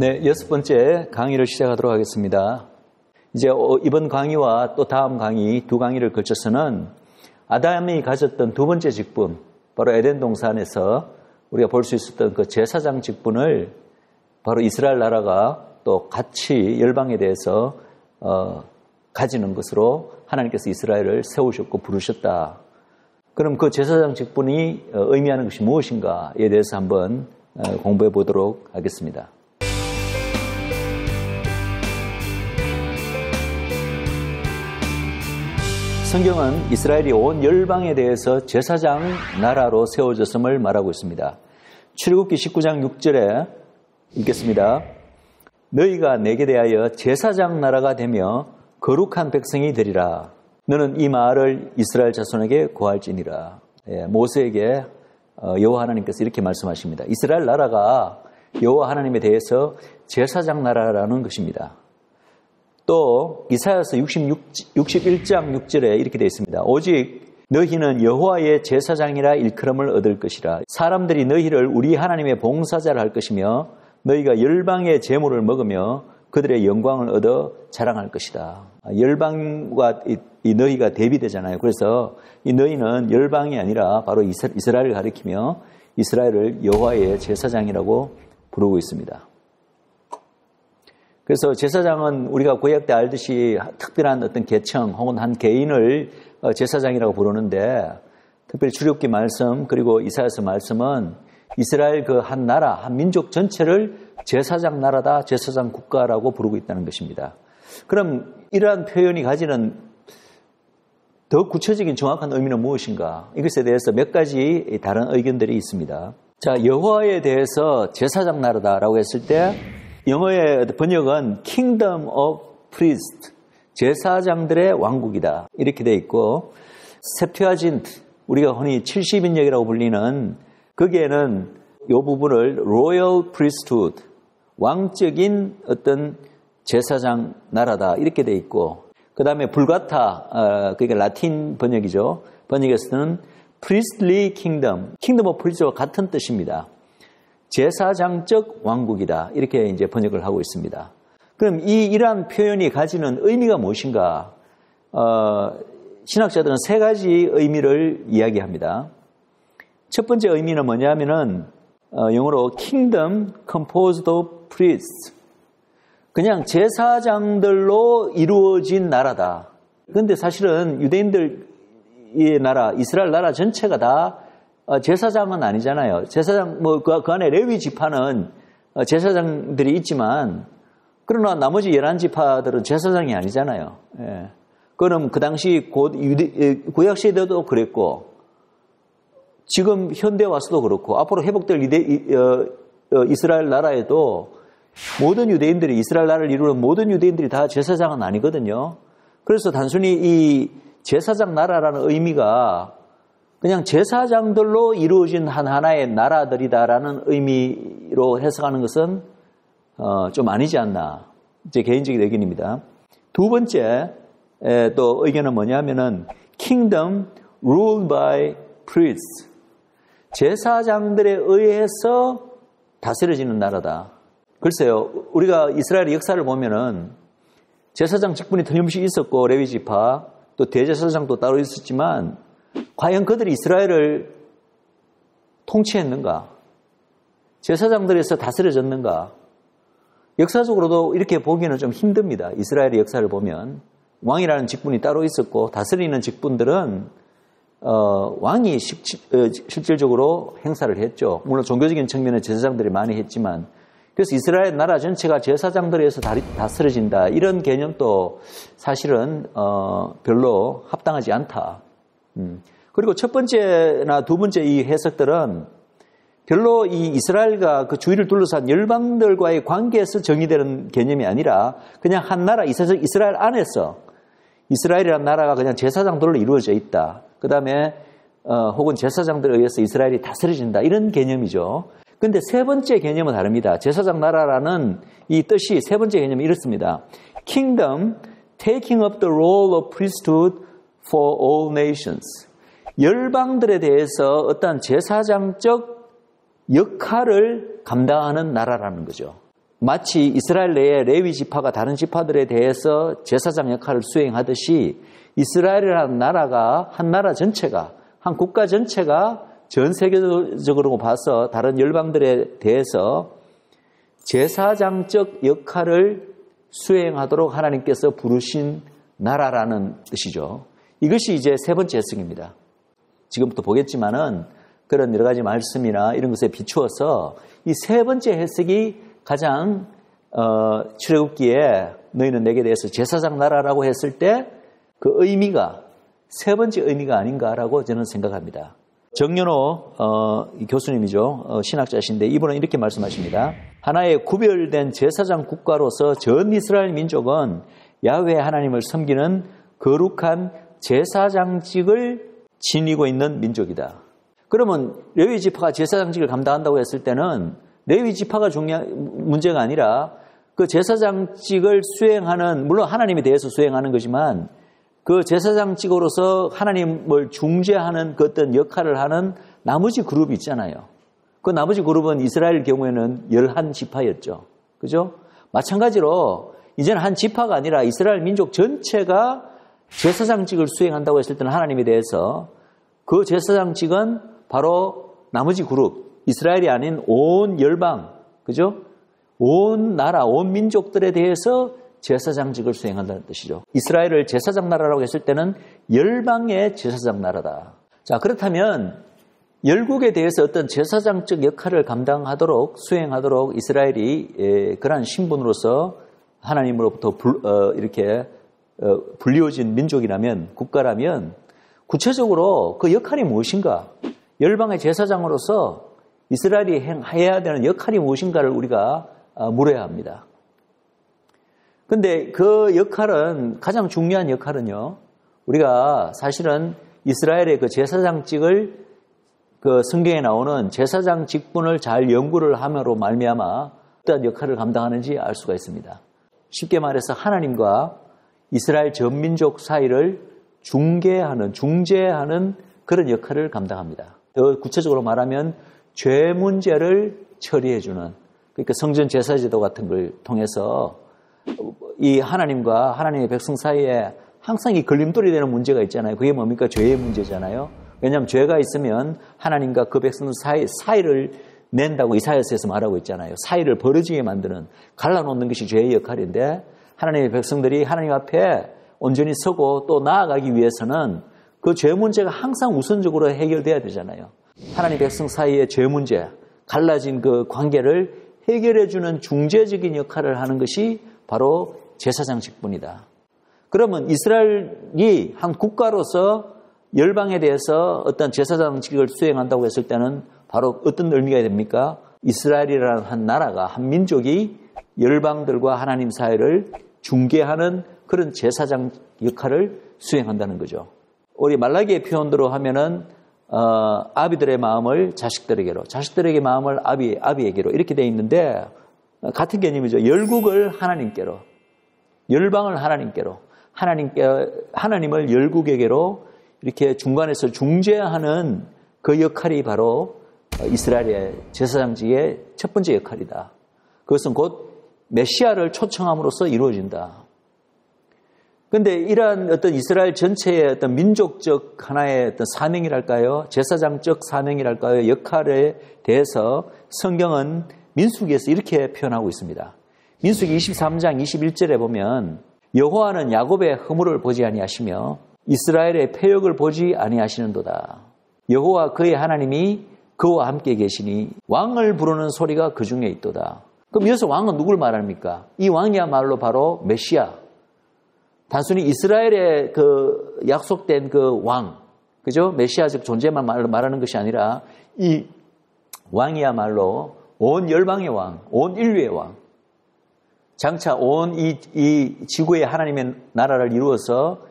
네, 6번째 강의를 시작하도록 하겠습니다. 이제 이번 강의와 또 다음 강의 두 강의를 걸쳐서는 아담이 가졌던 두 번째 직분, 바로 에덴 동산에서 우리가 볼 수 있었던 그 제사장 직분을 바로 이스라엘 나라가 또 같이 열방에 대해서 가지는 것으로 하나님께서 이스라엘을 세우셨고 부르셨다. 그럼 그 제사장 직분이 의미하는 것이 무엇인가에 대해서 한번 공부해 보도록 하겠습니다. 성경은 이스라엘이 온 열방에 대해서 제사장 나라로 세워졌음을 말하고 있습니다. 출애굽기 19장 6절에 읽겠습니다. 너희가 내게 대하여 제사장 나라가 되며 거룩한 백성이 되리라. 너는 이 말을 이스라엘 자손에게 고할지니라. 모세에게 여호와 하나님께서 이렇게 말씀하십니다. 이스라엘 나라가 여호와 하나님에 대해서 제사장 나라라는 것입니다. 또 이사야서 61장 6절에 이렇게 되어 있습니다. 오직 너희는 여호와의 제사장이라 일컬음을 얻을 것이라. 사람들이 너희를 우리 하나님의 봉사자라 할 것이며 너희가 열방의 제물을 먹으며 그들의 영광을 얻어 자랑할 것이다. 열방과 이 너희가 대비되잖아요. 그래서 이 너희는 열방이 아니라 바로 이스라엘을 가리키며 이스라엘을 여호와의 제사장이라고 부르고 있습니다. 그래서 제사장은 우리가 구약 때 알듯이 특별한 어떤 계층 혹은 한 개인을 제사장이라고 부르는데 특별히 출애굽기 말씀 그리고 이사야서 말씀은 이스라엘 그 한 나라, 한 민족 전체를 제사장 나라다, 제사장 국가라고 부르고 있다는 것입니다. 그럼 이러한 표현이 가지는 더 구체적인 정확한 의미는 무엇인가? 이것에 대해서 몇 가지 다른 의견들이 있습니다. 자, 여호와에 대해서 제사장 나라다라고 했을 때 영어의 번역은 Kingdom of Priests, 제사장들의 왕국이다. 이렇게 되어 있고 septuagin트, 우리가 흔히 70인역이라고 불리는 거기에는 이 부분을 Royal Priesthood, 왕적인 어떤 제사장 나라다. 이렇게 되어 있고 그 다음에 불가타, 그러니까 라틴 번역이죠. 번역에서는 Priestly Kingdom, Kingdom of Priests와 같은 뜻입니다. 제사장적 왕국이다. 이렇게 이제 번역을 하고 있습니다. 그럼 이러한 표현이 가지는 의미가 무엇인가? 신학자들은 세 가지 의미를 이야기합니다. 첫 번째 의미는 뭐냐면은 영어로 Kingdom Composed of Priests. 그냥 제사장들로 이루어진 나라다. 그런데 사실은 유대인들의 나라, 이스라엘 나라 전체가 다 제사장은 아니잖아요. 제사장, 그 안에 레위 지파는 제사장들이 있지만, 그러나 나머지 11지파들은 제사장이 아니잖아요. 예. 그럼 그 당시 구약시대도 그랬고, 지금 현대 와서도 그렇고, 앞으로 회복될 이스라엘 나라에도 모든 유대인들이, 이스라엘 나라를 이루는 모든 유대인들이 다 제사장은 아니거든요. 그래서 단순히 이 제사장 나라라는 의미가 그냥 제사장들로 이루어진 하나의 나라들이다라는 의미로 해석하는 것은 좀 아니지 않나. 제 개인적인 의견입니다. 두 번째 또 의견은 뭐냐면은 Kingdom ruled by priests. 제사장들에 의해서 다스려지는 나라다. 글쎄요, 우리가 이스라엘의 역사를 보면은 제사장 직분이 틀림없이 있었고 레위 지파 또 대제사장도 따로 있었지만 과연 그들이 이스라엘을 통치했는가? 제사장들에서 다스려졌는가? 역사적으로도 이렇게 보기는 좀 힘듭니다. 이스라엘의 역사를 보면 왕이라는 직분이 따로 있었고 다스리는 직분들은 왕이 실질적으로 행사를 했죠. 물론 종교적인 측면에 제사장들이 많이 했지만 그래서 이스라엘 나라 전체가 제사장들에 의해서 다스려진다. 이런 개념도 사실은 별로 합당하지 않다. 그리고 첫 번째나 두 번째 이 해석들은 별로 이 이스라엘과 그 주위를 둘러싼 열방들과의 관계에서 정의되는 개념이 아니라 그냥 한 나라, 이스라엘 안에서 이스라엘이라는 나라가 그냥 제사장들로 이루어져 있다. 그 다음에 혹은 제사장들에 의해서 이스라엘이 다스려진다. 이런 개념이죠. 그런데 세 번째 개념은 다릅니다. 제사장 나라라는 이 뜻이 세 번째 개념이 이렇습니다. Kingdom taking up the role of priesthood for all nations. 열방들에 대해서 어떤 제사장적 역할을 감당하는 나라라는 거죠. 마치 이스라엘 내에 레위 지파가 다른 지파들에 대해서 제사장 역할을 수행하듯이 이스라엘이라는 나라가 한 나라 전체가 한 국가 전체가 전 세계적으로 봐서 다른 열방들에 대해서 제사장적 역할을 수행하도록 하나님께서 부르신 나라라는 뜻이죠. 이것이 이제 세 번째 해석입니다. 지금부터 보겠지만은 그런 여러 가지 말씀이나 이런 것에 비추어서 이 세 번째 해석이 가장 출애굽기에 너희는 내게 대해서 제사장 나라라고 했을 때 그 의미가 세 번째 의미가 아닌가라고 저는 생각합니다. 정연호 교수님이죠. 신학자신데 이분은 이렇게 말씀하십니다. 하나의 구별된 제사장 국가로서 전 이스라엘 민족은 야훼 하나님을 섬기는 거룩한 제사장직을 지니고 있는 민족이다. 그러면 레위 지파가 제사장직을 감당한다고 했을 때는 레위 지파가 중요한 문제가 아니라 그 제사장직을 수행하는, 물론 하나님에 대해서 수행하는 거지만 그 제사장직으로서 하나님을 중재하는 그 어떤 역할을 하는 나머지 그룹이 있잖아요. 그 나머지 그룹은 이스라엘 경우에는 11지파였죠. 그죠? 마찬가지로 이제는 한 지파가 아니라 이스라엘 민족 전체가 제사장직을 수행한다고 했을 때는 하나님에 대해서 그 제사장직은 바로 나머지 그룹, 이스라엘이 아닌 온 열방, 그죠? 온 나라, 온 민족들에 대해서 제사장직을 수행한다는 뜻이죠. 이스라엘을 제사장 나라라고 했을 때는 열방의 제사장 나라다. 자, 그렇다면 열국에 대해서 어떤 제사장적 역할을 감당하도록 수행하도록 이스라엘이 그러한 신분으로서 하나님으로부터 이렇게 불리워진 민족이라면, 국가라면 구체적으로 그 역할이 무엇인가? 열방의 제사장으로서 이스라엘이 해야 되는 역할이 무엇인가를 우리가 물어야 합니다. 근데 그 역할은, 가장 중요한 역할은요, 우리가 사실은 이스라엘의 그 제사장직을 그 성경에 나오는 제사장 직분을 잘 연구를 함으로 말미암아 어떤 역할을 감당하는지 알 수가 있습니다. 쉽게 말해서 하나님과 이스라엘 전민족 사이를 중재하는 그런 역할을 감당합니다. 더 구체적으로 말하면 죄 문제를 처리해주는, 그러니까 성전 제사제도 같은 걸 통해서 이 하나님과 하나님의 백성 사이에 항상 이 걸림돌이 되는 문제가 있잖아요. 그게 뭡니까? 죄의 문제잖아요. 왜냐하면 죄가 있으면 하나님과 그 백성 사이를 낸다고 이사야서에서 말하고 있잖아요. 사이를 벌어지게 만드는, 갈라놓는 것이 죄의 역할인데 하나님의 백성들이 하나님 앞에 온전히 서고 또 나아가기 위해서는 그 죄 문제가 항상 우선적으로 해결돼야 되잖아요. 하나님 백성 사이의 죄 문제, 갈라진 그 관계를 해결해주는 중재적인 역할을 하는 것이 바로 제사장 직분이다. 그러면 이스라엘이 한 국가로서 열방에 대해서 어떤 제사장직을 수행한다고 했을 때는 바로 어떤 의미가 됩니까? 이스라엘이라는 한 나라가, 한 민족이 열방들과 하나님 사이를 중개하는 그런 제사장 역할을 수행한다는 거죠. 우리 말라기의 표현대로 하면은 아비들의 마음을 자식들에게로, 자식들에게 마음을 아비에게로 이렇게 되어 있는데 같은 개념이죠. 열국을 하나님께로, 열방을 하나님께로, 하나님을 열국에게로 이렇게 중간에서 중재하는 그 역할이 바로 이스라엘의 제사장직의 첫 번째 역할이다. 그것은 곧 메시아를 초청함으로써 이루어진다. 그런데 이러한 어떤 이스라엘 전체의 어떤 민족적 하나의 어떤 사명이랄까요? 제사장적 사명이랄까요? 역할에 대해서 성경은 민수기에서 이렇게 표현하고 있습니다. 민수기 23장 21절에 보면 여호와는 야곱의 허물을 보지 아니하시며 이스라엘의 패역을 보지 아니하시는도다. 여호와 그의 하나님이 그와 함께 계시니 왕을 부르는 소리가 그 중에 있도다. 그럼 여기서 왕은 누굴 말합니까? 이 왕이야말로 바로 메시아. 단순히 이스라엘의 그 약속된 그 왕, 그죠? 메시아적 존재만 말하는 것이 아니라 이 왕이야말로 온 열방의 왕, 온 인류의 왕. 장차 온 이 지구의 하나님의 나라를 이루어서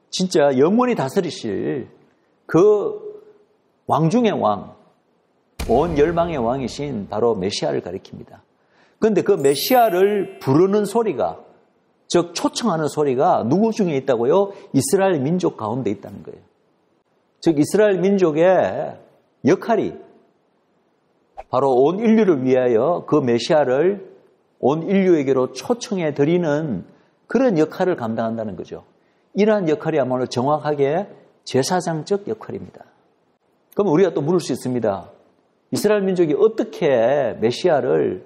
진짜 영원히 다스리실 그 왕 중의 왕, 온 열방의 왕이신 바로 메시아를 가리킵니다. 그런데 그 메시아를 부르는 소리가, 즉 초청하는 소리가 누구 중에 있다고요? 이스라엘 민족 가운데 있다는 거예요. 즉 이스라엘 민족의 역할이 바로 온 인류를 위하여 그 메시아를 온 인류에게로 초청해 드리는 그런 역할을 감당한다는 거죠. 이러한 역할이야말로 정확하게 제사장적 역할입니다. 그럼 우리가 또 물을 수 있습니다. 이스라엘 민족이 어떻게 메시아를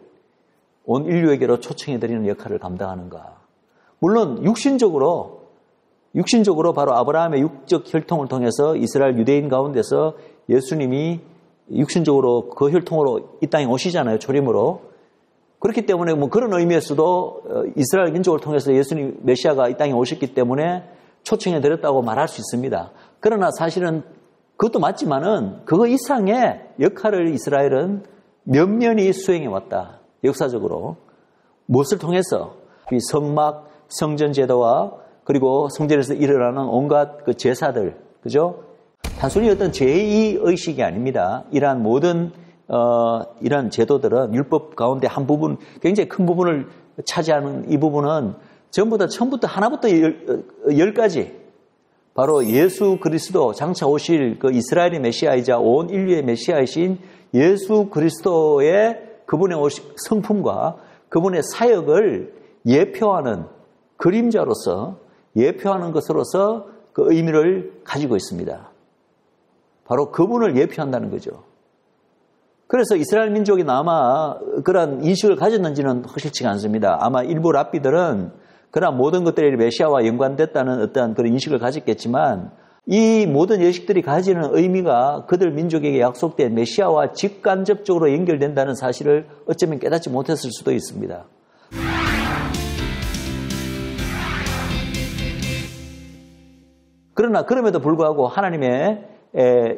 온 인류에게로 초청해 드리는 역할을 감당하는가? 물론 육신적으로 바로 아브라함의 육적 혈통을 통해서 이스라엘 유대인 가운데서 예수님이 육신적으로 그 혈통으로 이 땅에 오시잖아요. 초림으로. 그렇기 때문에 뭐 그런 의미에서도 이스라엘 민족을 통해서 예수님 메시아가 이 땅에 오셨기 때문에 초청해 드렸다고 말할 수 있습니다. 그러나 사실은 그것도 맞지만은 그거 이상의 역할을 이스라엘은 면면히 수행해 왔다. 역사적으로. 무엇을 통해서? 이 성막, 성전 제도와 그리고 성전에서 일어나는 온갖 그 제사들, 그죠? 단순히 어떤 제2의식이 아닙니다. 이러한 모든 이런 제도들은 율법 가운데 한 부분, 굉장히 큰 부분을 차지하는 이 부분은 전부 다 처음부터 하나부터 10까지 바로 예수 그리스도 장차 오실 그 이스라엘의 메시아이자 온 인류의 메시아이신 예수 그리스도의 그분의 성품과 그분의 사역을 예표하는 그림자로서 예표하는 것으로서 그 의미를 가지고 있습니다. 바로 그분을 예표한다는 거죠. 그래서 이스라엘 민족이 아마 그런 인식을 가졌는지는 확실치가 않습니다. 아마 일부 랍비들은 그러나 모든 것들이 메시아와 연관됐다는 어떠한 그런 인식을 가졌겠지만 이 모든 예식들이 가지는 의미가 그들 민족에게 약속된 메시아와 직간접적으로 연결된다는 사실을 어쩌면 깨닫지 못했을 수도 있습니다. 그러나 그럼에도 불구하고 하나님의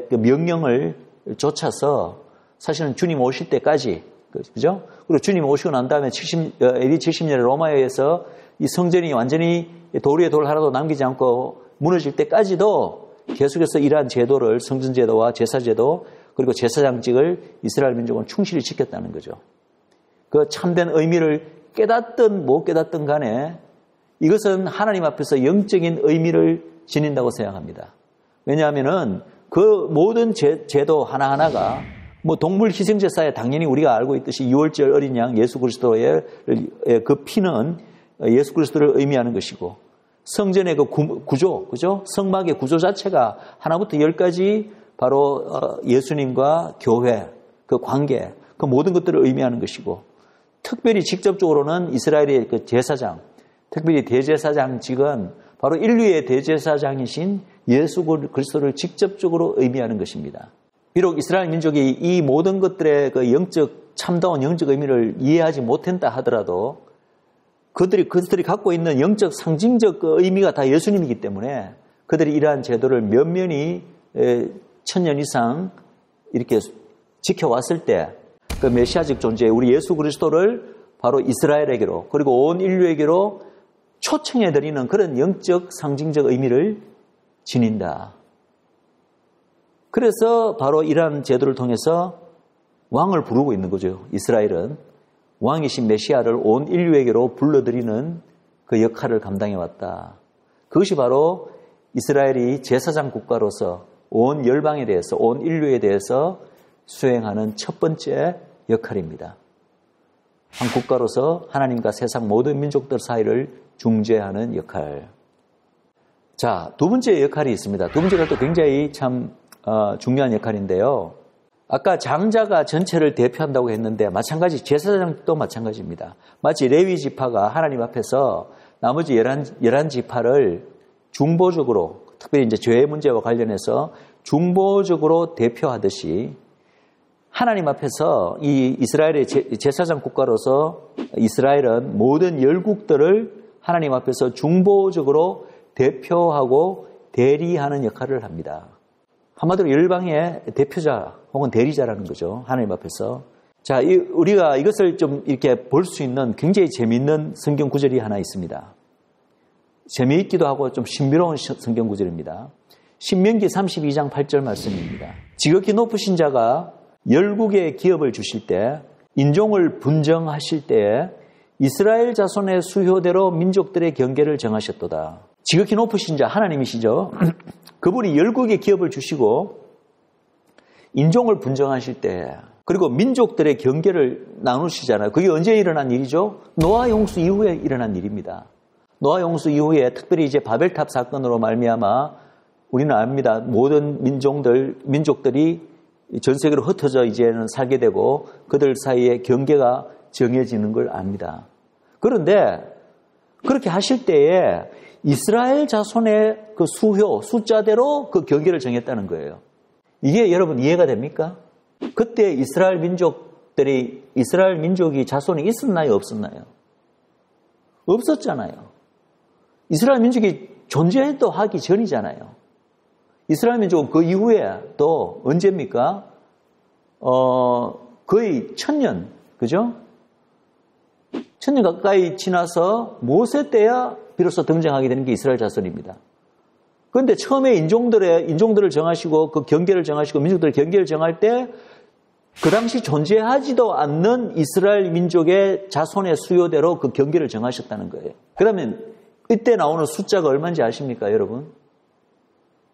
그 명령을 쫓아서 사실은 주님 오실 때까지, 그죠? 그리고 주님 오시고 난 다음에 AD 70년에 로마에 의해서 이 성전이 완전히 돌 위에 돌 하나도 남기지 않고 무너질 때까지도 계속해서 이러한 제도를 성전 제도와 제사 제도 그리고 제사장직을 이스라엘 민족은 충실히 지켰다는 거죠. 그 참된 의미를 깨닫든 못 깨닫든 간에 이것은 하나님 앞에서 영적인 의미를 지닌다고 생각합니다. 왜냐하면은 그 모든 제도 하나하나가 뭐 동물 희생제사에 당연히 우리가 알고 있듯이 6월절 어린 양 예수 그리스도의 그 피는 예수 그리스도를 의미하는 것이고 성전의 그 구조, 그죠? 성막의 구조 자체가 하나부터 10까지 바로 예수님과 교회, 그 관계, 그 모든 것들을 의미하는 것이고 특별히 직접적으로는 이스라엘의 그 제사장, 특별히 대제사장직은 바로 인류의 대제사장이신 예수 그리스도를 직접적으로 의미하는 것입니다. 비록 이스라엘 민족이 이 모든 것들의 그 참다운 영적 의미를 이해하지 못한다 하더라도 그들이 갖고 있는 영적 상징적 의미가 다 예수님이기 때문에 그들이 이러한 제도를 면면히 1000년 이상 이렇게 지켜왔을 때 그 메시아적 존재 우리 예수 그리스도를 바로 이스라엘에게로 그리고 온 인류에게로 초청해드리는 그런 영적 상징적 의미를 지닌다. 그래서 바로 이러한 제도를 통해서 왕을 부르고 있는 거죠. 이스라엘은 왕이신 메시아를 온 인류에게로 불러들이는 그 역할을 감당해왔다. 그것이 바로 이스라엘이 제사장 국가로서 온 열방에 대해서 온 인류에 대해서 수행하는 첫 번째 역할입니다. 한 국가로서 하나님과 세상 모든 민족들 사이를 중재하는 역할. 자, 두 번째 역할이 있습니다. 두 번째가 또 굉장히 참 중요한 역할인데요. 아까 장자가 전체를 대표한다고 했는데 마찬가지 제사장도 마찬가지입니다. 마치 레위 지파가 하나님 앞에서 나머지 11지파를 중보적으로 특별히 이제 죄의 문제와 관련해서 중보적으로 대표하듯이 하나님 앞에서 이 이스라엘의 제사장 국가로서 이스라엘은 모든 열국들을 하나님 앞에서 중보적으로 대표하고 대리하는 역할을 합니다. 한마디로 열방의 대표자 혹은 대리자라는 거죠. 하나님 앞에서. 자, 우리가 이것을 좀 이렇게 볼 수 있는 굉장히 재미있는 성경 구절이 하나 있습니다. 재미있기도 하고 좀 신비로운 성경 구절입니다. 신명기 32장 8절 말씀입니다. 지극히 높으신 자가 열국의 기업을 주실 때 인종을 분정하실 때에 이스라엘 자손의 수효대로 민족들의 경계를 정하셨도다. 지극히 높으신 자 하나님이시죠. 그분이 열국의 기업을 주시고 인종을 분정하실 때 그리고 민족들의 경계를 나누시잖아요. 그게 언제 일어난 일이죠? 노아 홍수 이후에 일어난 일입니다. 노아 홍수 이후에 특별히 이제 바벨탑 사건으로 말미암아 우리는 압니다. 모든 민족들이 전 세계로 흩어져 이제는 살게 되고 그들 사이에 경계가 정해지는 걸 압니다. 그런데 그렇게 하실 때에 이스라엘 자손의 그 숫자대로 그 경계를 정했다는 거예요. 이게 여러분 이해가 됩니까? 그때 이스라엘 민족이 자손이 있었나요? 없었나요? 없었잖아요. 이스라엘 민족이 존재도 하기 전이잖아요. 이스라엘 민족은 그 이후에 또 언제입니까? 거의 1000년, 그죠? 1000년 가까이 지나서 모세 때야 비로소 등장하게 되는 게 이스라엘 자손입니다. 그런데 처음에 인종들을 정하시고 그 경계를 정하시고 민족들의 경계를 정할 때 그 당시 존재하지도 않는 이스라엘 민족의 자손의 수요대로 그 경계를 정하셨다는 거예요. 그러면 이때 나오는 숫자가 얼마인지 아십니까, 여러분?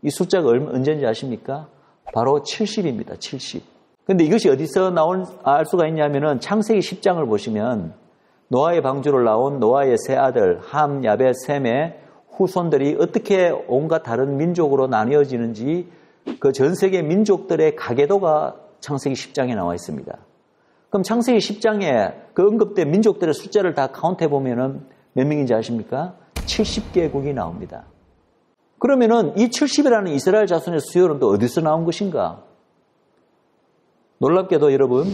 이 숫자가 언제인지 아십니까? 바로 70입니다. 70. 근데 이것이 어디서 알 수가 있냐면은 창세기 10장을 보시면 노아의 방주를 나온 노아의 세 아들 함, 야벳, 셈의 후손들이 어떻게 온갖 다른 민족으로 나뉘어지는지 그 전 세계 민족들의 가계도가 창세기 10장에 나와 있습니다. 그럼 창세기 10장에 그 언급된 민족들의 숫자를 다 카운트해 보면은 몇 명인지 아십니까? 70개국이 나옵니다. 그러면은 이 70이라는 이스라엘 자손의 수요는 또 어디서 나온 것인가? 놀랍게도 여러분,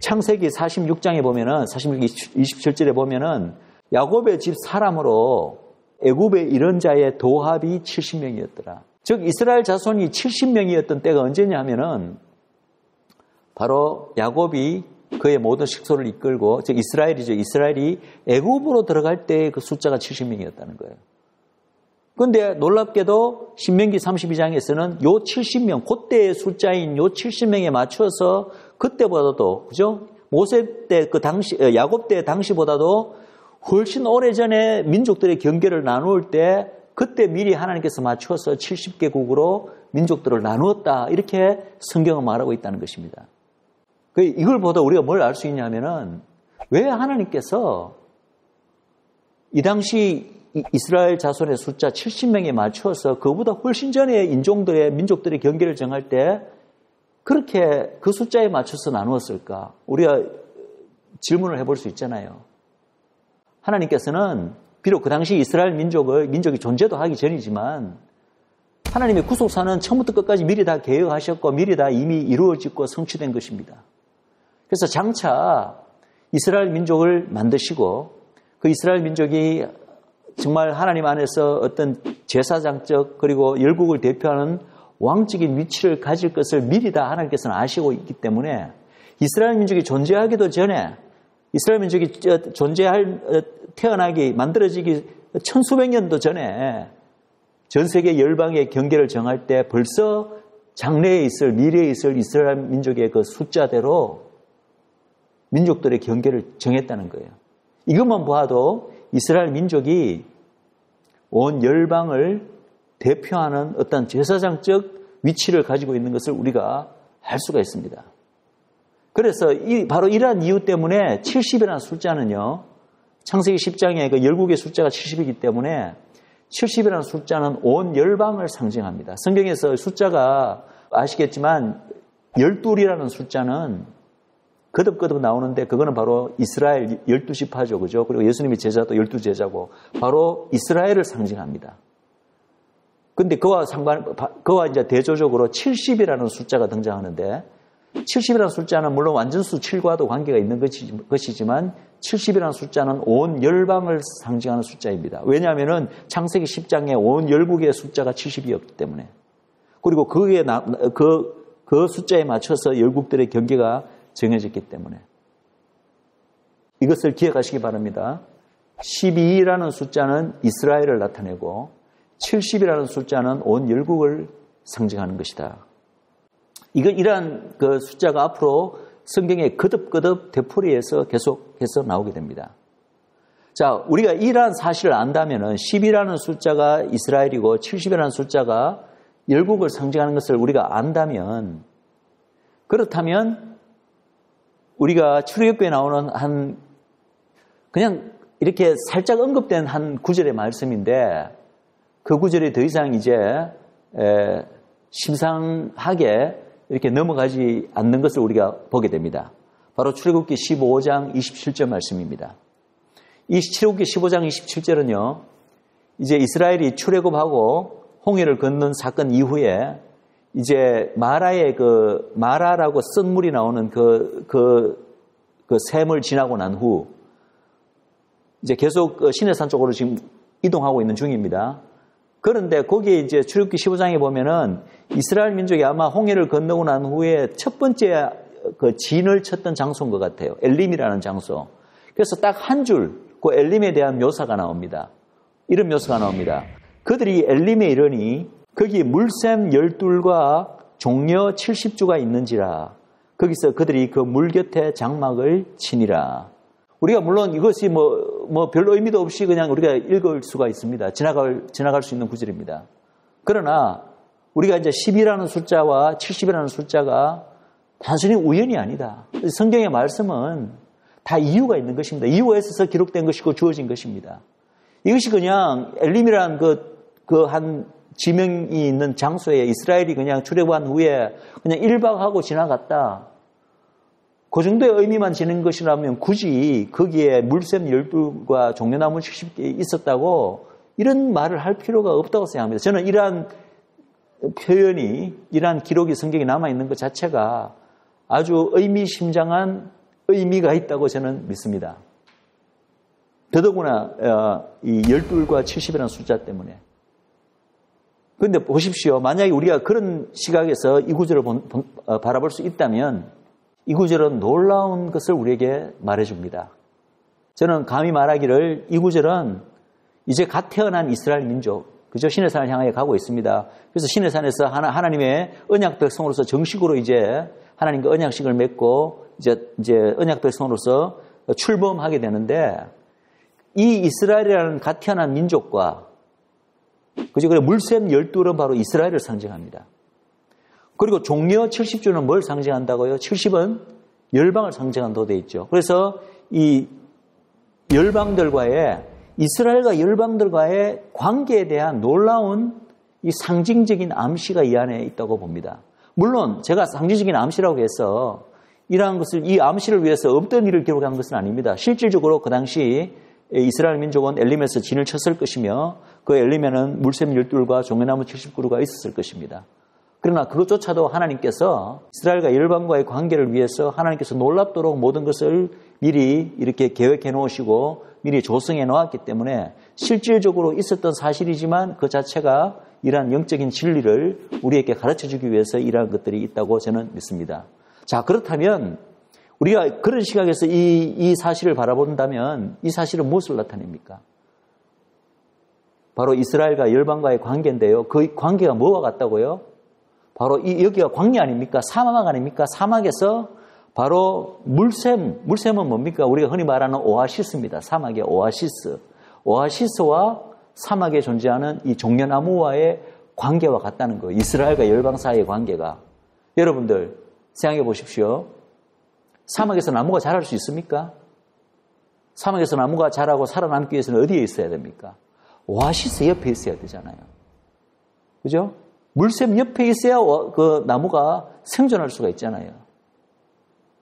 창세기 46장에 보면은, 27절에 보면은, 야곱의 집 사람으로 애굽에 이른 자의 도합이 70명이었더라. 즉, 이스라엘 자손이 70명이었던 때가 언제냐 하면은, 바로 야곱이 그의 모든 식소를 이끌고, 즉, 이스라엘이죠. 이스라엘이 애굽으로 들어갈 때 그 숫자가 70명이었다는 거예요. 그런데 놀랍게도 신명기 32장에서는 요 70명, 그때의 숫자인 요 70명에 맞춰서 그때보다도, 그죠? 모세 때, 야곱 때 당시보다도 훨씬 오래전에 민족들의 경계를 나누을 때 그때 미리 하나님께서 맞춰서 70개국으로 민족들을 나누었다. 이렇게 성경은 말하고 있다는 것입니다. 이걸 보다 우리가 뭘 알 수 있냐면은 왜 하나님께서 이 당시 이스라엘 자손의 숫자 70명에 맞춰서 그보다 훨씬 전에 민족들의 경계를 정할 때 그렇게 그 숫자에 맞춰서 나누었을까? 우리가 질문을 해볼 수 있잖아요. 하나님께서는 비록 그 당시 이스라엘 민족이 존재도 하기 전이지만 하나님의 구속사는 처음부터 끝까지 미리 다 계획하셨고 미리 다 이미 이루어지고 성취된 것입니다. 그래서 장차 이스라엘 민족을 만드시고 그 이스라엘 민족이 정말 하나님 안에서 어떤 제사장적 그리고 열국을 대표하는 왕적인 위치를 가질 것을 미리 다 하나님께서는 아시고 있기 때문에 이스라엘 민족이 존재하기도 전에 이스라엘 민족이 태어나기 만들어지기 천수백 년도 전에 전 세계 열방의 경계를 정할 때 벌써 장래에 있을 미래에 있을 이스라엘 민족의 그 숫자대로 민족들의 경계를 정했다는 거예요. 이것만 봐도 이스라엘 민족이 온 열방을 대표하는 어떤 제사장적 위치를 가지고 있는 것을 우리가 알 수가 있습니다. 그래서 바로 이러한 이유 때문에 70이라는 숫자는요, 창세기 10장에 그 열국의 숫자가 70이기 때문에 70이라는 숫자는 온 열방을 상징합니다. 성경에서 숫자가 아시겠지만 12이라는 숫자는 거듭거듭 나오는데 그거는 바로 이스라엘 12지파죠. 그죠? 그리고 예수님의 제자도 12제자고 바로 이스라엘을 상징합니다. 근데 그와 이제 대조적으로 70이라는 숫자가 등장하는데 70이라는 숫자는 물론 완전수 7과도 관계가 있는 것이지만 70이라는 숫자는 온 열방을 상징하는 숫자입니다. 왜냐하면 창세기 10장에 온 열국의 숫자가 70이었기 때문에 그리고 그 숫자에 맞춰서 열국들의 경계가 정해졌기 때문에 이것을 기억하시기 바랍니다. 12라는 숫자는 이스라엘을 나타내고 70이라는 숫자는 온 열국을 상징하는 것이다. 이러한 그 숫자가 앞으로 성경에 거듭거듭 되풀이해서 계속해서 나오게 됩니다. 자, 우리가 이러한 사실을 안다면은 10이라는 숫자가 이스라엘이고 70이라는 숫자가 열국을 상징하는 것을 우리가 안다면 그렇다면 우리가 출애굽기에 나오는 그냥 이렇게 살짝 언급된 한 구절의 말씀인데 그 구절이 더 이상 이제 심상하게 이렇게 넘어가지 않는 것을 우리가 보게 됩니다. 바로 출애굽기 15장 27절 말씀입니다. 이 출애굽기 15장 27절은요. 이제 이스라엘이 출애굽하고 홍해를 건넌 사건 이후에 이제 마라라고 쓴 물이 나오는 그 샘을 지나고 난 후 이제 계속 시내산 쪽으로 지금 이동하고 있는 중입니다. 그런데 거기에 이제 출애굽기 15장에 보면은 이스라엘 민족이 아마 홍해를 건너고 난 후에 첫 번째 그 진을 쳤던 장소인 것 같아요. 엘림이라는 장소. 그래서 딱 한 줄, 그 엘림에 대한 묘사가 나옵니다. 이런 묘사가 나옵니다. 그들이 엘림에 이르니 거기 물샘 12과 종려 70주가 있는지라. 거기서 그들이 그 물 곁에 장막을 치니라. 우리가 물론 이것이 뭐 별로 의미도 없이 그냥 우리가 읽을 수가 있습니다. 지나갈 수 있는 구절입니다. 그러나 우리가 이제 10이라는 숫자와 70이라는 숫자가 단순히 우연이 아니다. 성경의 말씀은 다 이유가 있는 것입니다. 이유가 있어서 기록된 것이고 주어진 것입니다. 이것이 그냥 엘림이라는 그 한 지명이 있는 장소에 이스라엘이 그냥 출애굽한 후에 그냥 1박하고 지나갔다. 그 정도의 의미만 지닌 것이라면 굳이 거기에 물샘 12과 종려나무 70개 있었다고 이런 말을 할 필요가 없다고 생각합니다. 저는 이러한 표현이, 이러한 기록이 성경에 남아있는 것 자체가 아주 의미심장한 의미가 있다고 저는 믿습니다. 더더구나 이 12과 70이라는 숫자 때문에. 그런데 보십시오. 만약에 우리가 그런 시각에서 이 구절을 바라볼 수 있다면 이 구절은 놀라운 것을 우리에게 말해줍니다. 저는 감히 말하기를 이 구절은 이제 갓 태어난 이스라엘 민족, 그죠? 시내산을 향해 가고 있습니다. 그래서 시내산에서 하나님의 언약 백성으로서 정식으로 이제 하나님과 언약식을 맺고 이제 언약 백성으로서 출범하게 되는데 이 이스라엘이라는 갓 태어난 민족과 그죠? 그래 물샘 12는 바로 이스라엘을 상징합니다. 그리고 종려 70주는 뭘 상징한다고요? 70은 열방을 상징한다고 되어 있죠. 그래서 이 열방들과의 이스라엘과 열방들과의 관계에 대한 놀라운 이 상징적인 암시가 이 안에 있다고 봅니다. 물론 제가 상징적인 암시라고 해서 이러한 것을 이 암시를 위해서 없던 일을 기록한 것은 아닙니다. 실질적으로 그 당시 이스라엘 민족은 엘림에서 진을 쳤을 것이며 그 엘림에는 물샘 12과 종려나무 70그루가 있었을 것입니다. 그러나 그것조차도 하나님께서 이스라엘과 열방과의 관계를 위해서 하나님께서 놀랍도록 모든 것을 미리 이렇게 계획해 놓으시고 미리 조성해 놓았기 때문에 실질적으로 있었던 사실이지만 그 자체가 이러한 영적인 진리를 우리에게 가르쳐주기 위해서 이러한 것들이 있다고 저는 믿습니다. 자, 그렇다면 우리가 그런 시각에서 이 사실을 바라본다면 이 사실은 무엇을 나타냅니까? 바로 이스라엘과 열방과의 관계인데요. 그 관계가 뭐와 같다고요? 바로 여기가 광야 아닙니까? 사막 아닙니까? 사막에서 바로 물샘은 뭡니까? 우리가 흔히 말하는 오아시스입니다. 사막의 오아시스. 오아시스와 사막에 존재하는 이 종려나무와의 관계와 같다는 거예요. 이스라엘과 열방 사이의 관계가. 여러분들 생각해 보십시오. 사막에서 나무가 자랄 수 있습니까? 사막에서 나무가 자라고 살아남기 위해서는 어디에 있어야 됩니까? 오아시스 옆에 있어야 되잖아요. 그죠? 물샘 옆에 있어야 그 나무가 생존할 수가 있잖아요.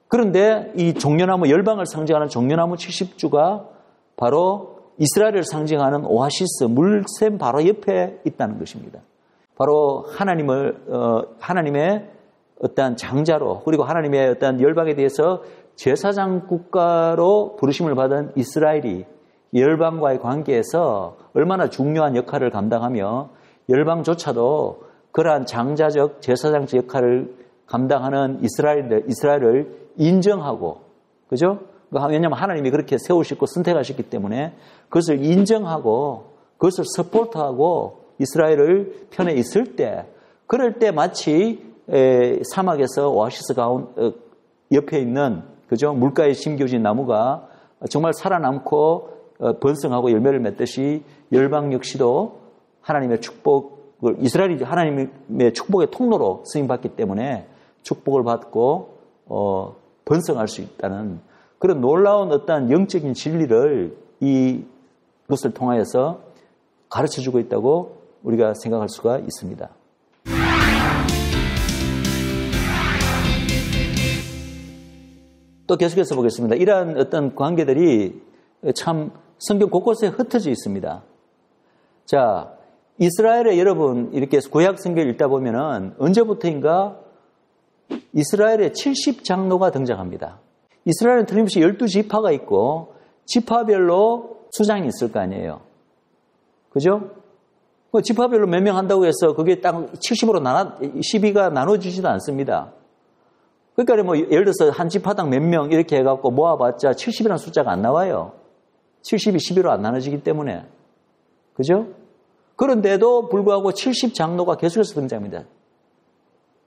그런데 이 종려나무, 열방을 상징하는 종려나무 70주가 바로 이스라엘을 상징하는 오아시스, 물샘 바로 옆에 있다는 것입니다. 바로 하나님의 어떠한 장자로, 그리고 하나님의 어떠한 열방에 대해서 제사장 국가로 부르심을 받은 이스라엘이 열방과의 관계에서 얼마나 중요한 역할을 감당하며 열방조차도 그러한 장자적, 제사장적 역할을 감당하는 이스라엘을 인정하고, 그죠? 왜냐하면 하나님이 그렇게 세우시고 선택하셨기 때문에 그것을 인정하고, 그것을 서포트하고 이스라엘을 편에 있을 때, 그럴 때 마치 사막에서 오아시스 옆에 있는, 그죠? 물가에 심겨진 나무가 정말 살아남고 번성하고 열매를 맺듯이 열방 역시도 하나님의 이스라엘이 하나님의 축복의 통로로 쓰임받기 때문에 축복을 받고 번성할 수 있다는 그런 놀라운 어떤 영적인 진리를 이것을 통하여서 가르쳐주고 있다고 우리가 생각할 수가 있습니다. 또 계속해서 보겠습니다. 이러한 어떤 관계들이 참 성경 곳곳에 흩어져 있습니다. 자, 이스라엘에 여러분 이렇게 구약 성경을 읽다 보면은 언제부터인가 이스라엘에 70장로가 등장합니다. 이스라엘은 틀림없이 12지파가 있고 지파별로 수장이 있을 거 아니에요. 그죠? 지파별로 몇 명 한다고 해서 그게 딱 70으로 12가 나눠지지도 않습니다. 그러니까 뭐 예를 들어서 한 지파당 몇 명 이렇게 해갖고 모아봤자 70이라는 숫자가 안 나와요. 70이 11로 안 나눠지기 때문에. 그죠? 그런데도 불구하고 70장로가 계속해서 등장합니다.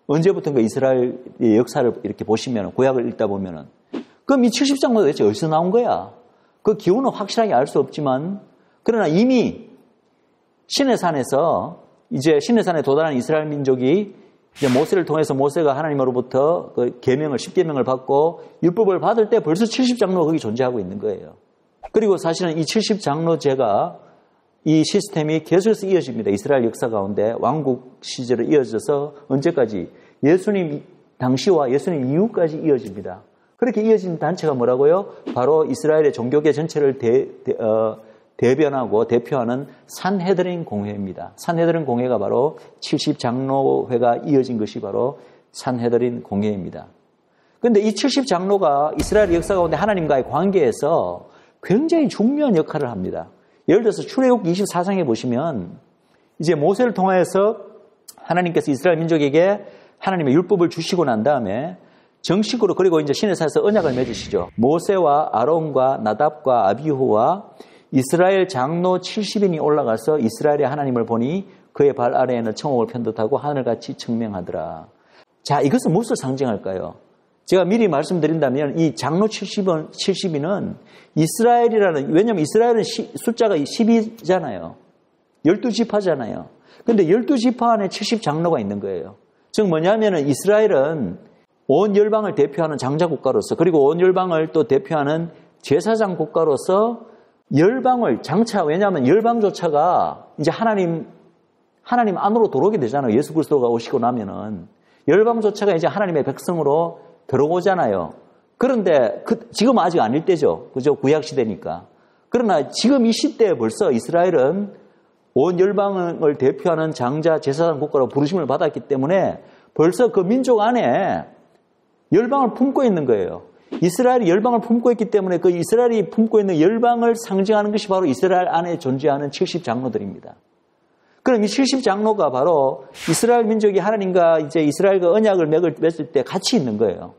언제부턴가 이스라엘의 역사를 이렇게 보시면, 구약을 읽다 보면은, 그럼 이 70장로가 대체 어디서 나온 거야? 그 기원은 확실하게 알 수 없지만, 그러나 이미 시내산에서, 이제 시내산에 도달한 이스라엘 민족이 이제 모세를 통해서 모세가 하나님으로부터 그 계명을, 10계명을 받고 율법을 받을 때 벌써 70장로가 거기 존재하고 있는 거예요. 그리고 사실은 이 70장로제가 이 시스템이 계속해서 이어집니다. 이스라엘 역사 가운데 왕국 시절에 이어져서 언제까지? 예수님 당시와 예수님 이후까지 이어집니다. 그렇게 이어진 단체가 뭐라고요? 바로 이스라엘의 종교계 전체를 대변하고 대표하는 산헤드린 공회입니다. 산헤드린 공회가 바로 70장로회가 이어진 것이 바로 산헤드린 공회입니다. 그런데 이 70장로가 이스라엘 역사 가운데 하나님과의 관계에서 굉장히 중요한 역할을 합니다. 예를 들어서 출애굽기 24장에 보시면 이제 모세를 통하여서 하나님께서 이스라엘 민족에게 하나님의 율법을 주시고 난 다음에 정식으로 그리고 이제 시내산에서 언약을 맺으시죠. 모세와 아론과 나답과 아비후와 이스라엘 장로 70인이 올라가서 이스라엘의 하나님을 보니 그의 발 아래에는 청옥을 편듯하고 하늘같이 청명하더라. 자, 이것은 무엇을 상징할까요? 제가 미리 말씀드린다면 이 장로 70인은 이스라엘이라는, 왜냐하면 이스라엘은 숫자가 10이잖아요. 12지파잖아요. 그런데 12지파 안에 70장로가 있는 거예요. 즉 뭐냐면 이스라엘은 온 열방을 대표하는 장자 국가로서 그리고 온 열방을 또 대표하는 제사장 국가로서 열방을 장차, 왜냐하면 열방조차가 이제 하나님 안으로 들어오게 되잖아요. 예수 그리스도가 오시고 나면은 열방조차가 이제 하나님의 백성으로 들어오잖아요. 그런데 지금 아직 아닐 때죠. 그죠? 구약 시대니까. 그러나 지금 이 시대에 벌써 이스라엘은 온 열방을 대표하는 장자 제사장 국가로 부르심을 받았기 때문에 벌써 그 민족 안에 열방을 품고 있는 거예요. 이스라엘이 열방을 품고 있기 때문에 그 이스라엘이 품고 있는 열방을 상징하는 것이 바로 이스라엘 안에 존재하는 70장로들입니다. 그럼 이 70장로가 바로 이스라엘 민족이 하나님과 이제 이스라엘과 언약을 맺을 때 같이 있는 거예요.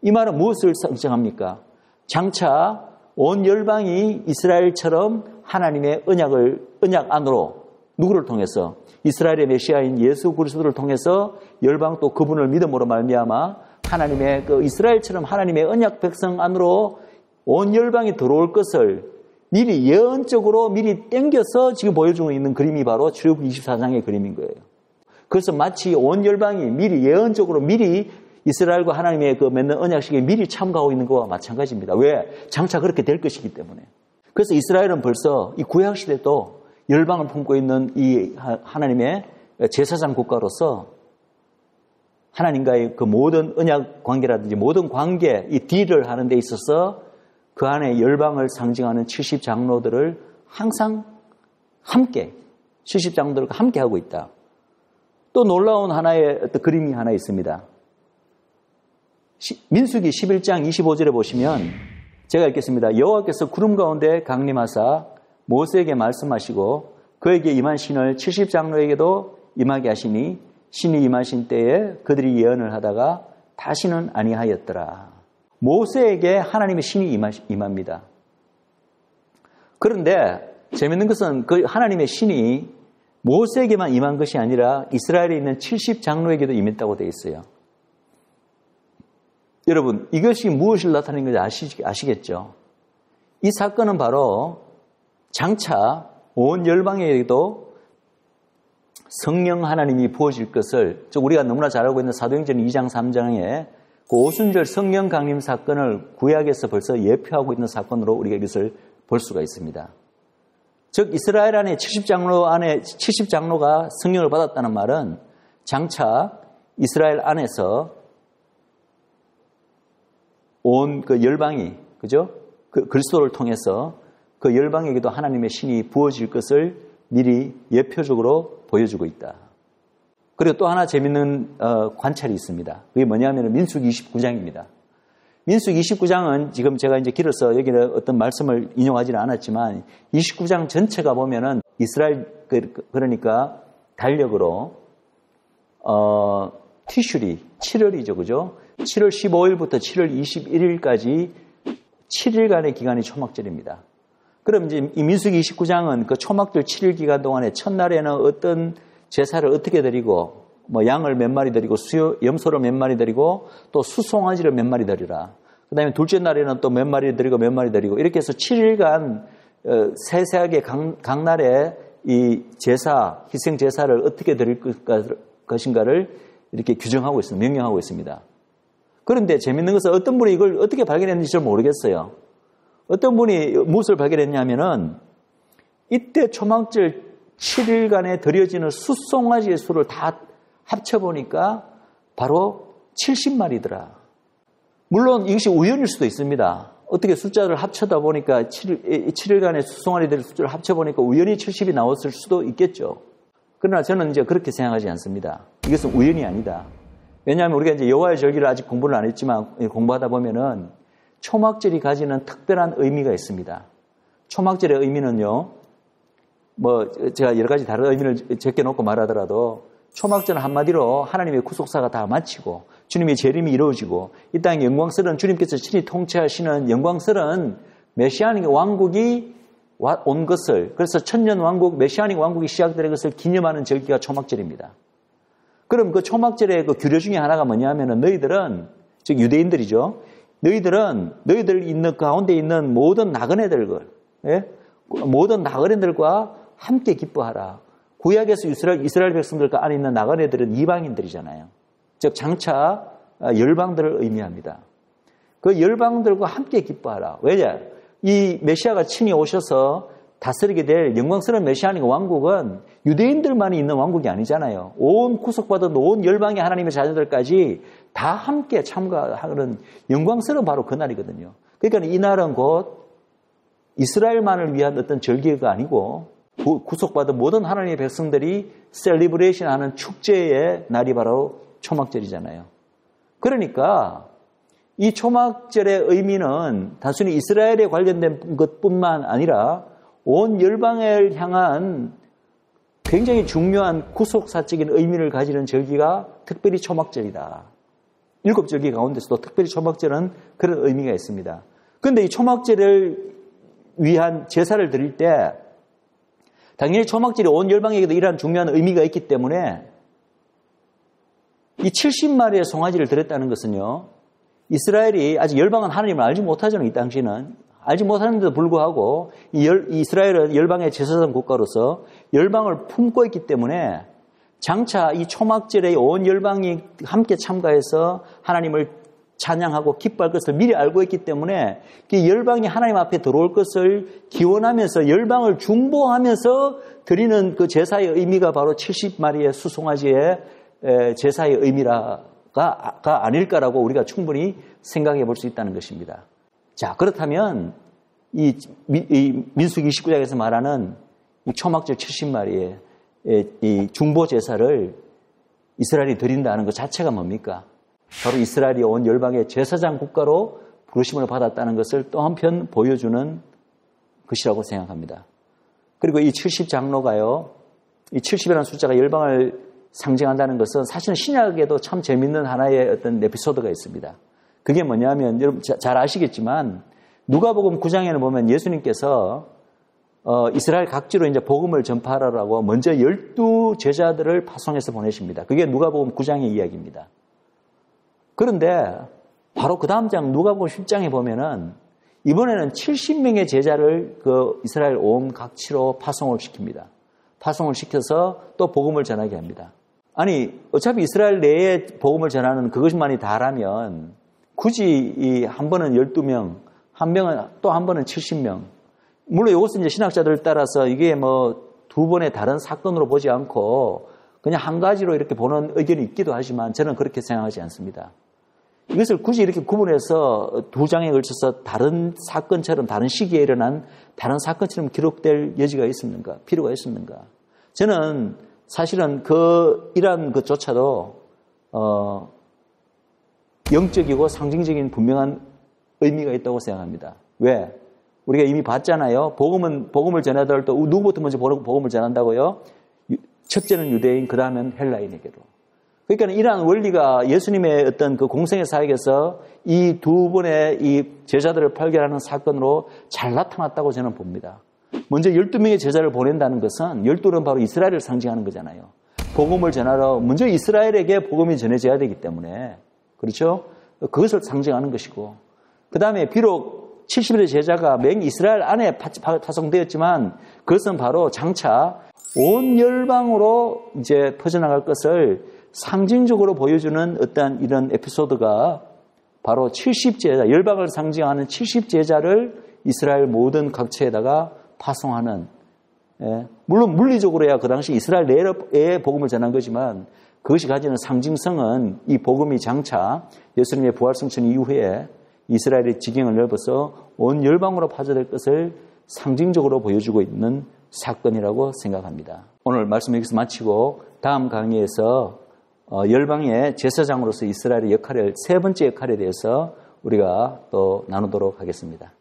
이 말은 무엇을 상징합니까? 장차 온 열방이 이스라엘처럼 하나님의 언약 안으로 누구를 통해서? 이스라엘의 메시아인 예수 그리스도를 통해서 열방 또 그분을 믿음으로 말미암아 하나님의 그 이스라엘처럼 하나님의 언약 백성 안으로 온 열방이 들어올 것을 미리 예언적으로 미리 땡겨서 지금 보여주고 있는 그림이 바로 출애굽기 24장의 그림인 거예요. 그래서 마치 온 열방이 미리 예언적으로 미리 이스라엘과 하나님의 그 맺는 언약식에 미리 참가하고 있는 것과 마찬가지입니다. 왜? 장차 그렇게 될 것이기 때문에. 그래서 이스라엘은 벌써 이 구약 시대도 열방을 품고 있는 이 하나님의 제사장 국가로서 하나님과의 그 모든 언약 관계라든지 모든 관계, 이 딜을 하는 데 있어서 그 안에 열방을 상징하는 70장로들을 항상 함께, 70장로들과 함께 하고 있다. 또 놀라운 하나의 어떤 그림이 하나 있습니다. 민수기 11장 25절에 보시면 제가 읽겠습니다. 여호와께서 구름 가운데 강림하사 모세에게 말씀하시고 그에게 임한 신을 70장로에게도 임하게 하시니 신이 임하신 때에 그들이 예언을 하다가 다시는 아니하였더라. 모세에게 하나님의 신이 임합니다. 그런데 재밌는 것은 그 하나님의 신이 모세에게만 임한 것이 아니라 이스라엘에 있는 70장로에게도 임했다고 되어 있어요. 여러분, 이것이 무엇을 나타내는 건지 아시겠죠? 이 사건은 바로 장차 온 열방에게도 성령 하나님이 부어질 것을, 즉 우리가 너무나 잘 알고 있는 사도행전 2장 3장에 그 오순절 성령 강림 사건을 구약에서 벌써 예표하고 있는 사건으로 우리가 이것을 볼 수가 있습니다. 즉 이스라엘 안에 70장로가 성령을 받았다는 말은 장차 이스라엘 안에서 온 그 열방이, 그죠? 그 그리스도를 통해서 그 열방에게도 하나님의 신이 부어질 것을 미리 예표적으로 보여주고 있다. 그리고 또 하나 재밌는 관찰이 있습니다. 그게 뭐냐면 민수기 29장입니다. 민수기 29장은 지금 제가 이제 길어서 여기는 어떤 말씀을 인용하지는 않았지만 29장 전체가 보면은 이스라엘 그러니까 달력으로 티슈리 7월이죠, 그죠? 7월 15일부터 7월 21일까지 7일간의 기간이 초막절입니다. 그럼 이제 이 민수기 29장은 그 초막절 7일 기간 동안에 첫날에는 어떤 제사를 어떻게 드리고, 뭐 양을 몇 마리 드리고, 염소를 몇 마리 드리고, 또 수송아지를 몇 마리 드리라. 그 다음에 둘째 날에는 또 몇 마리 드리고, 몇 마리 드리고, 이렇게 해서 7일간 세세하게 각 날에 이 제사, 희생 제사를 어떻게 드릴 것인가를 이렇게 규정하고 있습니다. 명령하고 있습니다. 그런데 재밌는 것은 어떤 분이 이걸 어떻게 발견했는지 잘 모르겠어요. 어떤 분이 무엇을 발견했냐면은 이때 초막절 7일간에 드려지는 숫송아지의 수를 다 합쳐보니까 바로 70마리더라. 물론 이것이 우연일 수도 있습니다. 어떻게 숫자를 합쳐다 보니까 7일간의 숫송아지들의 숫자를 합쳐보니까 우연히 70이 나왔을 수도 있겠죠. 그러나 저는 이제 그렇게 생각하지 않습니다. 이것은 우연이 아니다. 왜냐하면 우리가 이제 여호와의 절기를 아직 공부를 안 했지만 공부하다 보면은 초막절이 가지는 특별한 의미가 있습니다. 초막절의 의미는요, 뭐 제가 여러 가지 다른 의미를 적혀놓고 말하더라도 초막절은 한마디로 하나님의 구속사가 다 마치고 주님의 재림이 이루어지고 이 땅의 영광스러운 주님께서 친히 통치하시는 영광스러운 메시아닉 왕국이 온 것을, 그래서 천년 왕국, 메시아닉 왕국이 시작되는 것을 기념하는 절기가 초막절입니다. 그럼 그 초막절의 그 규례 중에 하나가 뭐냐면은 너희들은, 즉 유대인들이죠. 너희들 있는 가운데 있는 모든 나그네들과, 예? 모든 나그네들과 함께 기뻐하라. 구약에서 이스라엘 백성들과 안에 있는 나그네들은 이방인들이잖아요. 즉 장차 열방들을 의미합니다. 그 열방들과 함께 기뻐하라. 왜냐? 이 메시아가 친히 오셔서 다스리게 될 영광스러운 메시아닉 왕국은 유대인들만이 있는 왕국이 아니잖아요. 온 구속받은 온 열방의 하나님의 자녀들까지 다 함께 참가하는 영광스러운 바로 그날이거든요. 그러니까 이 날은 곧 이스라엘만을 위한 어떤 절기가 아니고 구속받은 모든 하나님의 백성들이 셀리브레이션 하는 축제의 날이 바로 초막절이잖아요. 그러니까 이 초막절의 의미는 단순히 이스라엘에 관련된 것뿐만 아니라 온 열방을 향한 굉장히 중요한 구속사적인 의미를 가지는 절기가 특별히 초막절이다. 7절기 가운데서도 특별히 초막절은 그런 의미가 있습니다. 그런데 이 초막절을 위한 제사를 드릴 때 당연히 초막절이 온 열방에게도 이러한 중요한 의미가 있기 때문에 이 70마리의 송아지를 드렸다는 것은요, 이스라엘이 아직 열방은 하나님을 알지 못하잖아요. 이 당시는 알지 못하는데도 불구하고 이스라엘은 열방의 제사장 국가로서 열방을 품고 있기 때문에 장차 이 초막절에 온 열방이 함께 참가해서 하나님을 찬양하고 기뻐할 것을 미리 알고 있기 때문에 그 열방이 하나님 앞에 들어올 것을 기원하면서 열방을 중보하면서 드리는 그 제사의 의미가 바로 70마리의 수송아지의 제사의 의미가 아닐까라고 우리가 충분히 생각해 볼 수 있다는 것입니다. 자, 그렇다면 이 민수기 29장에서 말하는 이 초막절 70마리의 이 중보 제사를 이스라엘이 드린다는 것 자체가 뭡니까? 바로 이스라엘이 온 열방의 제사장 국가로 부르심을 받았다는 것을 또 한편 보여주는 것이라고 생각합니다. 그리고 이 70장로가요, 이 70이라는 숫자가 열방을 상징한다는 것은 사실은 신약에도 참 재밌는 하나의 어떤 에피소드가 있습니다. 그게 뭐냐면 여러분 잘 아시겠지만 누가복음 9장에는 보면 예수님께서 이스라엘 각지로 이제 복음을 전파하라고 먼저 12제자들을 파송해서 보내십니다. 그게 누가복음 9장의 이야기입니다. 그런데 바로 그 다음 장 누가복음 10장에 보면은 이번에는 70명의 제자를 그 이스라엘 온 각지로 파송을 시킵니다. 파송을 시켜서 또 복음을 전하게 합니다. 아니 어차피 이스라엘 내에 복음을 전하는 그것만이 다라면 굳이 한 번은 12명, 또 한 번은 70명. 물론 이것은 이제 신학자들 따라서 이게 뭐 두 번의 다른 사건으로 보지 않고 그냥 한 가지로 이렇게 보는 의견이 있기도 하지만 저는 그렇게 생각하지 않습니다. 이것을 굳이 이렇게 구분해서 두 장에 걸쳐서 다른 사건처럼 다른 시기에 일어난 다른 사건처럼 기록될 여지가 있었는가, 필요가 있었는가. 저는 사실은 이러한 것조차도 영적이고 상징적인 분명한 의미가 있다고 생각합니다. 왜? 우리가 이미 봤잖아요. 복음을 전하더라도 누구부터 먼저 복음을 전한다고요? 첫째는 유대인, 그 다음은 헬라인에게로. 그러니까 이러한 원리가 예수님의 어떤 그 공생의 사역에서 이 두 분의 이 제자들을 발견하는 사건으로 잘 나타났다고 저는 봅니다. 먼저 12명의 제자를 보낸다는 것은 12는 바로 이스라엘을 상징하는 거잖아요. 복음을 전하러 먼저 이스라엘에게 복음이 전해져야 되기 때문에 그렇죠? 그것을 상징하는 것이고 그 다음에 비록 70일의 제자가 맹 이스라엘 안에 파송되었지만 그것은 바로 장차 온 열방으로 이제 퍼져나갈 것을 상징적으로 보여주는 어떤 이런 에피소드가 바로 70제자, 열방을 상징하는 70제자를 이스라엘 모든 각처에다가 파송하는, 물론 물리적으로야 그 당시 이스라엘 내에 복음을 전한 거지만 그것이 가지는 상징성은 이 복음이 장차 예수님의 부활승천 이후에 이스라엘의 지경을 넓어서 온 열방으로 파져들 것을 상징적으로 보여주고 있는 사건이라고 생각합니다. 오늘 말씀 여기서 마치고 다음 강의에서 열방의 제사장으로서 이스라엘의 역할을 세 번째 역할에 대해서 우리가 또 나누도록 하겠습니다.